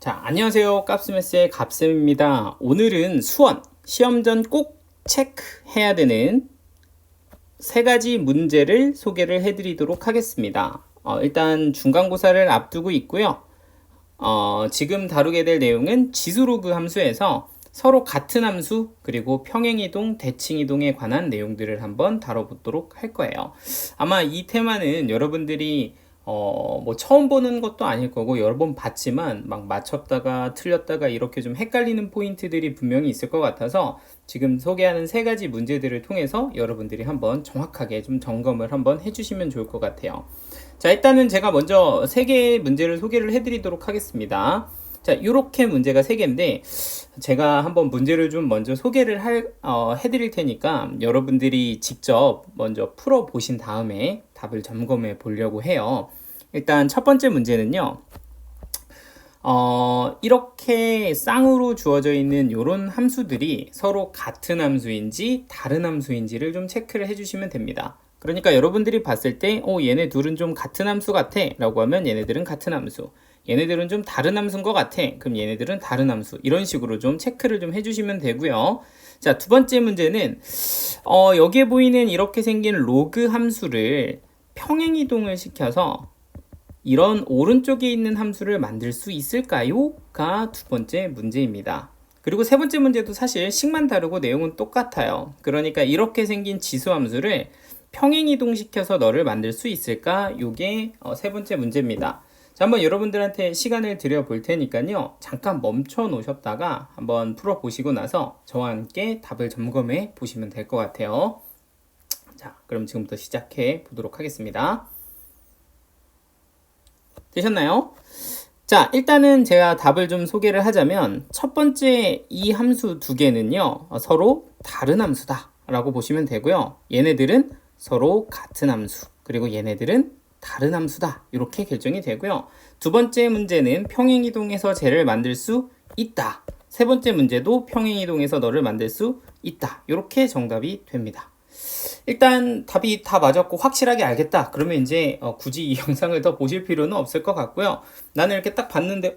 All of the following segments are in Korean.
자, 안녕하세요. 깝스매스의 깝쌤입니다. 오늘은 수원, 시험 전 꼭 체크해야 되는 세 가지 문제를 소개를 해드리도록 하겠습니다. 일단 중간고사를 앞두고 있고요. 지금 다루게 될 내용은 지수로그 함수에서 서로 같은 함수 그리고 평행이동, 대칭이동에 관한 내용들을 한번 다뤄보도록 할 거예요. 아마 이 테마는 여러분들이 뭐 처음 보는 것도 아닐 거고 여러 번 봤지만 막 맞췄다가 틀렸다가 이렇게 좀 헷갈리는 포인트들이 분명히 있을 것 같아서 지금 소개하는 세 가지 문제들을 통해서 여러분들이 한번 정확하게 좀 점검을 한번 해주시면 좋을 것 같아요. 자, 일단은 제가 먼저 세 개의 문제를 소개를 해드리도록 하겠습니다. 자, 이렇게 문제가 세 개인데 제가 한번 문제를 좀 먼저 소개를 해드릴 테니까 여러분들이 직접 먼저 풀어보신 다음에 답을 점검해 보려고 해요. 일단 첫 번째 문제는요. 이렇게 쌍으로 주어져 있는 이런 함수들이 서로 같은 함수인지 다른 함수인지를 좀 체크를 해주시면 됩니다. 그러니까 여러분들이 봤을 때 얘네 둘은 좀 같은 함수 같아 라고 하면 얘네들은 같은 함수, 얘네들은 좀 다른 함수인 것 같아 그럼 얘네들은 다른 함수, 이런 식으로 좀 체크를 좀 해주시면 되고요. 자, 두 번째 문제는 여기에 보이는 이렇게 생긴 로그 함수를 평행이동을 시켜서 이런 오른쪽에 있는 함수를 만들 수 있을까요? 가 두 번째 문제입니다. 그리고 세 번째 문제도 사실 식만 다르고 내용은 똑같아요. 그러니까 이렇게 생긴 지수 함수를 평행이동시켜서 너를 만들 수 있을까? 이게 세 번째 문제입니다. 자, 한번 여러분들한테 시간을 드려 볼 테니까요. 잠깐 멈춰 놓으셨다가 한번 풀어 보시고 나서 저와 함께 답을 점검해 보시면 될 것 같아요. 자, 그럼 지금부터 시작해 보도록 하겠습니다. 되셨나요? 자, 일단은 제가 답을 좀 소개를 하자면 첫 번째 이 함수 두 개는요, 서로 다른 함수다 라고 보시면 되고요. 얘네들은 서로 같은 함수, 그리고 얘네들은 다른 함수다, 이렇게 결정이 되고요. 두 번째 문제는 평행이동해서 쟤를 만들 수 있다. 세 번째 문제도 평행이동해서 너를 만들 수 있다. 이렇게 정답이 됩니다. 일단 답이 다 맞았고 확실하게 알겠다 그러면 이제 굳이 이 영상을 더 보실 필요는 없을 것 같고요. 나는 이렇게 딱 봤는데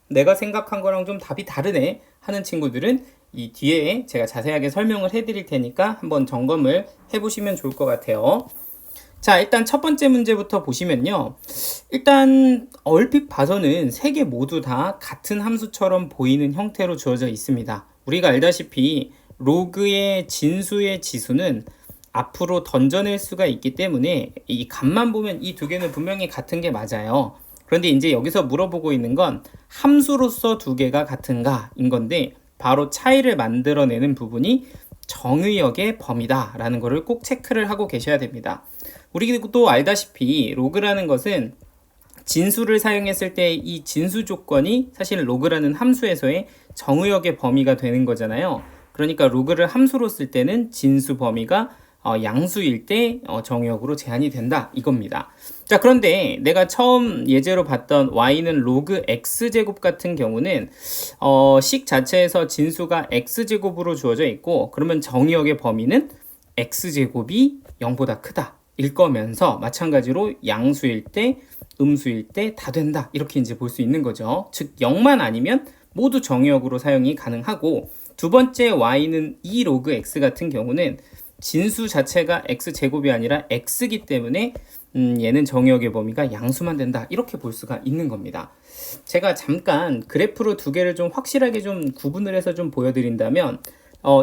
내가 생각한 거랑 좀 답이 다르네 하는 친구들은 이 뒤에 제가 자세하게 설명을 해드릴 테니까 한번 점검을 해보시면 좋을 것 같아요. 자, 일단 첫 번째 문제부터 보시면요. 일단 얼핏 봐서는 세 개 모두 다 같은 함수처럼 보이는 형태로 주어져 있습니다. 우리가 알다시피 로그의 진수의 지수는 앞으로 던져낼 수가 있기 때문에 이 값만 보면 이 두 개는 분명히 같은 게 맞아요. 그런데 이제 여기서 물어보고 있는 건 함수로서 두 개가 같은가 인 건데 바로 차이를 만들어내는 부분이 정의역의 범위다 라는 거를 꼭 체크를 하고 계셔야 됩니다. 우리도 알다시피 로그라는 것은 진수를 사용했을 때 이 진수 조건이 사실 로그라는 함수에서의 정의역의 범위가 되는 거잖아요. 그러니까 로그를 함수로 쓸 때는 진수 범위가 양수일 때 정의역으로 제한이 된다 이겁니다. 자, 그런데 내가 처음 예제로 봤던 y는 로그 x제곱 같은 경우는 식 자체에서 진수가 x제곱으로 주어져 있고 그러면 정의역의 범위는 x제곱이 0보다 크다 일 거면서 마찬가지로 양수일 때 음수일 때 다 된다 이렇게 이제 볼 수 있는 거죠. 즉 0만 아니면 모두 정의역으로 사용이 가능하고, 두 번째 y는 2 로그 x 같은 경우는 진수 자체가 x제곱이 아니라 x기 때문에 얘는 정의역의 범위가 양수만 된다 이렇게 볼 수가 있는 겁니다. 제가 잠깐 그래프로 두 개를 좀 확실하게 좀 구분을 해서 좀 보여드린다면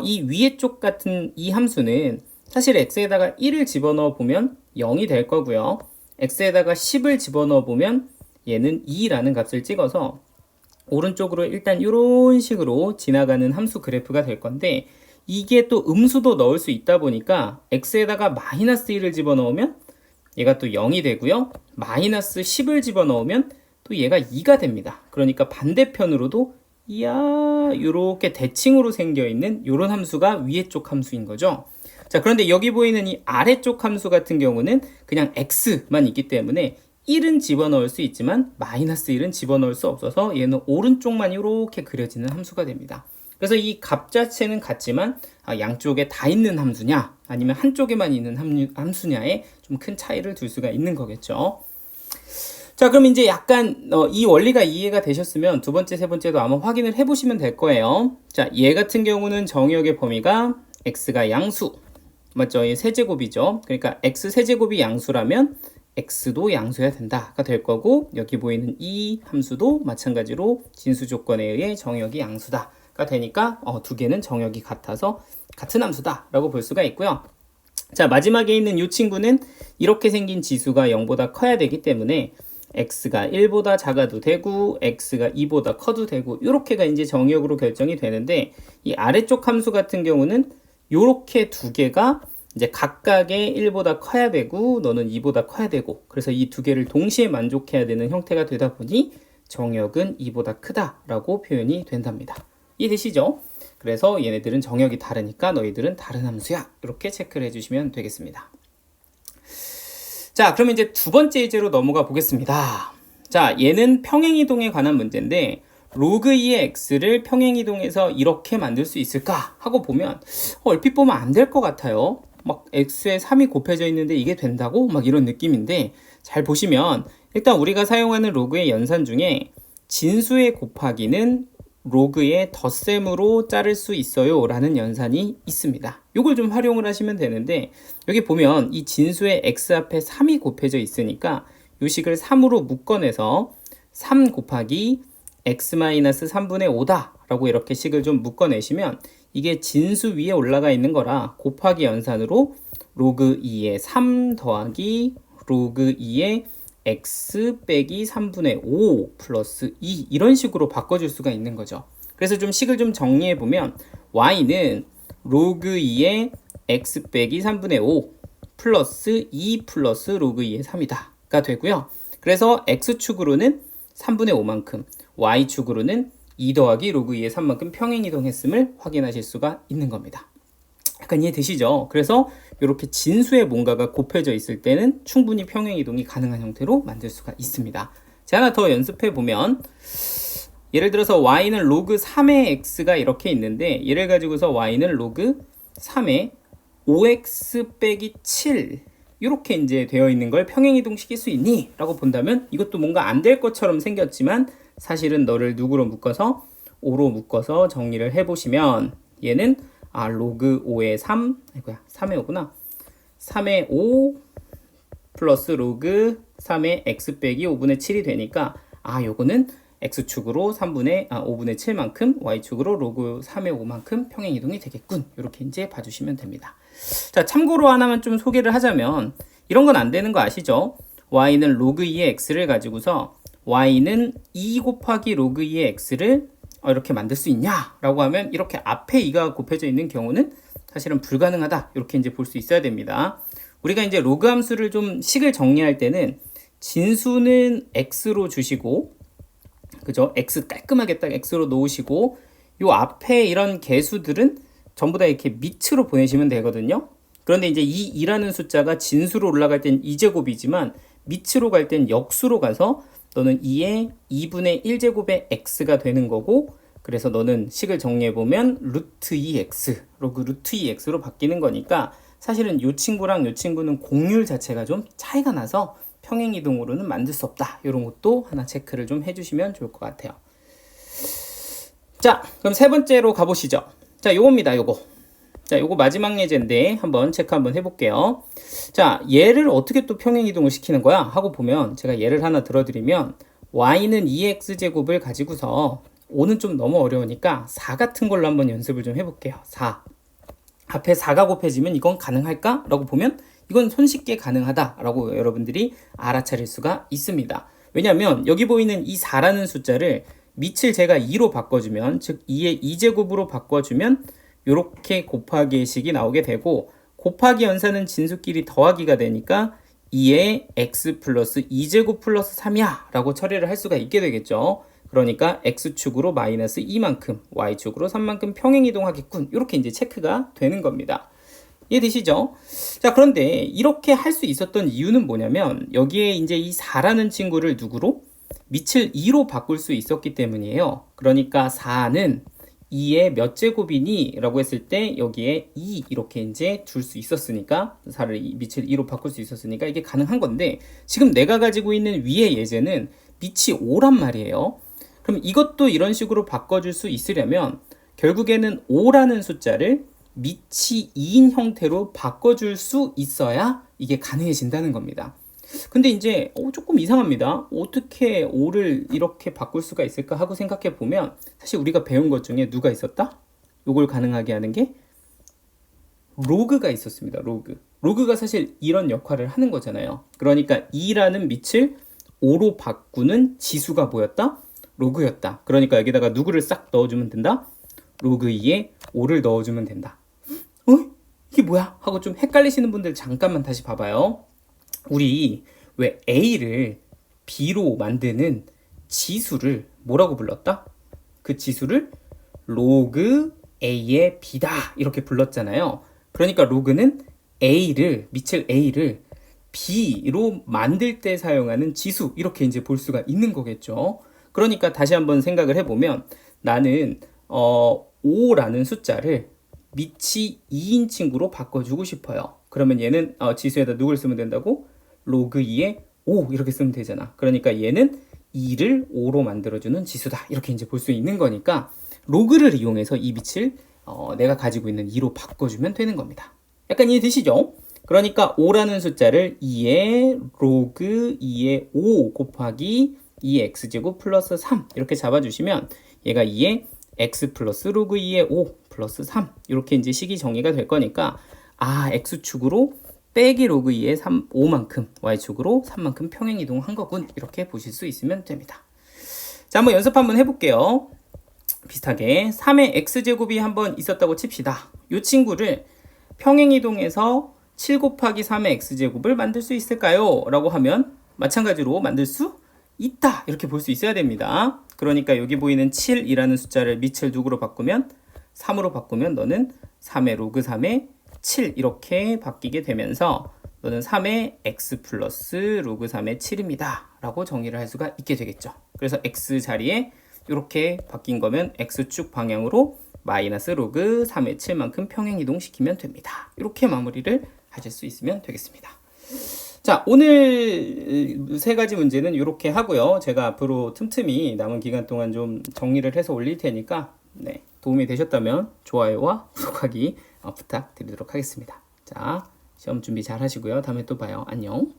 이 위에 쪽 같은 이 함수는 사실 x에다가 1을 집어넣어 보면 0이 될 거고요. x에다가 10을 집어넣어 보면 얘는 2라는 값을 찍어서 오른쪽으로 일단 이런 식으로 지나가는 함수 그래프가 될 건데, 이게 또 음수도 넣을 수 있다 보니까 x에다가 마이너스 1을 집어넣으면 얘가 또 0이 되고요. 마이너스 10을 집어넣으면 또 얘가 2가 됩니다. 그러니까 반대편으로도 이렇게 대칭으로 생겨있는 이런 함수가 위에 쪽 함수인 거죠. 자, 그런데 여기 보이는 이 아래쪽 함수 같은 경우는 그냥 x만 있기 때문에 1은 집어넣을 수 있지만 마이너스 1은 집어넣을 수 없어서 얘는 오른쪽만 이렇게 그려지는 함수가 됩니다. 그래서 이 값 자체는 같지만 양쪽에 다 있는 함수냐 아니면 한쪽에만 있는 함수냐에 좀 큰 차이를 둘 수가 있는 거겠죠. 자, 그럼 이제 약간 이 원리가 이해가 되셨으면 두 번째, 세 번째도 아마 확인을 해보시면 될 거예요. 자, 얘 같은 경우는 정의역의 범위가 x가 양수, 맞죠? 얘 세제곱이죠. 그러니까 x 세제곱이 양수라면 x도 양수여야 된다가 될 거고, 여기 보이는 이 함수도 마찬가지로 진수 조건에 의해 정의역이 양수다가 되니까 두 개는 정의역이 같아서 같은 함수다라고 볼 수가 있고요. 자, 마지막에 있는 이 친구는 이렇게 생긴 지수가 0보다 커야 되기 때문에 x가 1보다 작아도 되고 x가 2보다 커도 되고, 이렇게가 이제 정의역으로 결정이 되는데, 이 아래쪽 함수 같은 경우는 요렇게 두 개가 이제 각각의 1보다 커야 되고 너는 2보다 커야 되고, 그래서 이 두 개를 동시에 만족해야 되는 형태가 되다 보니 정의역은 2보다 크다라고 표현이 된답니다. 이해되시죠? 그래서 얘네들은 정의역이 다르니까 너희들은 다른 함수야, 이렇게 체크를 해주시면 되겠습니다. 자, 그러면 이제 두 번째 예제로 넘어가 보겠습니다. 자, 얘는 평행이동에 관한 문제인데 로그 2의 x를 평행이동해서 이렇게 만들 수 있을까 하고 보면 얼핏 보면 안 될 것 같아요. 막 x에 3이 곱해져 있는데 이게 된다고? 막 이런 느낌인데, 잘 보시면 일단 우리가 사용하는 로그의 연산 중에 진수의 곱하기는 로그의 덧셈으로 자를 수 있어요 라는 연산이 있습니다. 이걸 좀 활용을 하시면 되는데, 여기 보면 이 진수의 x 앞에 3이 곱해져 있으니까 이 식을 3으로 묶어내서 3 곱하기 x-3분의 5다 라고 이렇게 식을 좀 묶어내시면 이게 진수 위에 올라가 있는 거라 곱하기 연산으로 로그 2의 3 더하기 로그 2의 x 빼기 3분의 5 플러스 2, 이런 식으로 바꿔줄 수가 있는 거죠. 그래서 좀 식을 좀 정리해 보면 y는 로그 2의 x 빼기 3분의 5 플러스 2 플러스 로그 2의 3이다 가 되고요. 그래서 x축으로는 3분의 5만큼, y축으로는 2 더하기 로그 2의 3만큼 평행이동했음을 확인하실 수가 있는 겁니다. 약간 이해되시죠? 그래서 이렇게 진수에 뭔가가 곱해져 있을 때는 충분히 평행이동이 가능한 형태로 만들 수가 있습니다. 자, 하나 더 연습해 보면, 예를 들어서 y는 로그 3의 x가 이렇게 있는데, 얘를 가지고서 y는 로그 3의 5x 빼기 7 이렇게 이제 되어 있는 걸 평행이동 시킬 수 있니? 라고 본다면 이것도 뭔가 안 될 것처럼 생겼지만 사실은 너를 누구로 묶어서 5로 묶어서 정리를 해보시면 얘는 로그 5의 3, 아이고야, 3의 5구나. 3의 5 플러스 로그 3의 x 빼기 5분의 7이 되니까 요거는 x축으로 5분의 7만큼, y축으로 로그 3의 5만큼 평행이동이 되겠군. 이렇게 이제 봐주시면 됩니다. 자, 참고로 하나만 좀 소개를 하자면 이런 건 안 되는 거 아시죠? y는 로그 2의 x를 가지고서 y는 2 곱하기 로그 2의 x를 이렇게 만들 수 있냐? 라고 하면 이렇게 앞에 2가 곱해져 있는 경우는 사실은 불가능하다. 이렇게 이제 볼 수 있어야 됩니다. 우리가 이제 로그 함수를 좀 식을 정리할 때는 진수는 x로 주시고, 그죠? x 깔끔하게 딱 x로 놓으시고, 요 앞에 이런 개수들은 전부 다 이렇게 밑으로 보내시면 되거든요. 그런데 이제 이 2라는 숫자가 진수로 올라갈 땐 2제곱이지만 밑으로 갈 땐 역수로 가서 너는 2의 2분의 1제곱의 x가 되는 거고, 그래서 너는 식을 정리해보면 루트 2x, 로그 루트 2x로 바뀌는 거니까 사실은 이 친구랑 이 친구는 공률 자체가 좀 차이가 나서 평행이동으로는 만들 수 없다. 이런 것도 하나 체크를 좀 해주시면 좋을 것 같아요. 자, 그럼 세 번째로 가보시죠. 자, 요겁니다, 요거. 자, 요거 마지막 예제인데 한번 체크 한번 해볼게요. 자, 얘를 어떻게 또 평행이동을 시키는 거야? 하고 보면 제가 예를 하나 들어드리면 y는 2x제곱을 가지고서 5는 좀 너무 어려우니까 4 같은 걸로 한번 연습을 좀 해볼게요. 4. 앞에 4가 곱해지면 이건 가능할까? 라고 보면 이건 손쉽게 가능하다라고 여러분들이 알아차릴 수가 있습니다. 왜냐하면 여기 보이는 이 4라는 숫자를 밑을 제가 2로 바꿔주면, 즉 2의 2제곱으로 바꿔주면 이렇게 곱하기의 식이 나오게 되고, 곱하기 연산은 진수끼리 더하기가 되니까 2의 x 플러스 2제곱 플러스 3이야 라고 처리를 할 수가 있게 되겠죠. 그러니까 x축으로 마이너스 2만큼, y축으로 3만큼 평행이동하겠군. 이렇게 이제 체크가 되는 겁니다. 이해되시죠? 자, 그런데 이렇게 할 수 있었던 이유는 뭐냐면 여기에 이제 이 4라는 친구를 누구로? 밑을 2로 바꿀 수 있었기 때문이에요. 그러니까 4는 2의 몇 제곱이니? 라고 했을 때 여기에 2 이렇게 이제 둘 수 있었으니까 4를 밑을 2로 바꿀 수 있었으니까 이게 가능한 건데 지금 내가 가지고 있는 위의 예제는 밑이 5란 말이에요. 그럼 이것도 이런 식으로 바꿔줄 수 있으려면 결국에는 5라는 숫자를 밑이 2인 형태로 바꿔줄 수 있어야 이게 가능해진다는 겁니다. 근데 이제 조금 이상합니다. 어떻게 5를 이렇게 바꿀 수가 있을까 하고 생각해 보면 사실 우리가 배운 것 중에 누가 있었다? 이걸 가능하게 하는 게 로그가 있었습니다. 로그가 사실 이런 역할을 하는 거잖아요. 그러니까 2라는 밑을 5로 바꾸는 지수가 뭐였다? 로그였다. 그러니까 여기다가 누구를 싹 넣어주면 된다? 로그 2에 5를 넣어주면 된다. 이게 뭐야? 하고 좀 헷갈리시는 분들 잠깐만 다시 봐봐요. 우리 왜 A를 B로 만드는 지수를 뭐라고 불렀다? 그 지수를 로그 A의 B다 이렇게 불렀잖아요. 그러니까 로그는 밑을 A를 B로 만들 때 사용하는 지수 이렇게 이제 볼 수가 있는 거겠죠. 그러니까 다시 한번 생각을 해보면 나는 5라는 숫자를 밑이 2인 친구로 바꿔주고 싶어요. 그러면 얘는 지수에다 누굴 쓰면 된다고? 로그 2에 5 이렇게 쓰면 되잖아. 그러니까 얘는 2를 5로 만들어주는 지수다. 이렇게 이제 볼 수 있는 거니까 로그를 이용해서 이 밑을 내가 가지고 있는 2로 바꿔주면 되는 겁니다. 약간 이해되시죠? 그러니까 5라는 숫자를 2의 로그 2의 5 곱하기 2의 x제곱 플러스 3 이렇게 잡아주시면 얘가 2의 x 플러스 로그 2의 5 플러스 3 이렇게 이제 식이 정의가 될 거니까 x축으로 빼기 로그 2의 5만큼 y축으로 3만큼 평행이동한 거군 이렇게 보실 수 있으면 됩니다. 자, 한번 연습 한번 해볼게요. 비슷하게 3의 x제곱이 한번 있었다고 칩시다. 이 친구를 평행이동해서 7 곱하기 3의 x제곱을 만들 수 있을까요? 라고 하면 마찬가지로 만들 수 있다 이렇게 볼 수 있어야 됩니다. 그러니까 여기 보이는 7이라는 숫자를 밑을 누구로 바꾸면 3으로 바꾸면 너는 3의 로그 3의 7 이렇게 바뀌게 되면서 너는 3의 x 플러스 로그 3의 7입니다 라고 정의를 할 수가 있게 되겠죠. 그래서 x 자리에 이렇게 바뀐 거면 x축 방향으로 마이너스 로그 3의 7만큼 평행이동 시키면 됩니다. 이렇게 마무리를 하실 수 있으면 되겠습니다. 자, 오늘 세 가지 문제는 이렇게 하고요. 제가 앞으로 틈틈이 남은 기간 동안 좀 정리를 해서 올릴 테니까 도움이 되셨다면 좋아요와 구독하기 부탁드리도록 하겠습니다. 자, 시험 준비 잘 하시고요. 다음에 또 봐요. 안녕.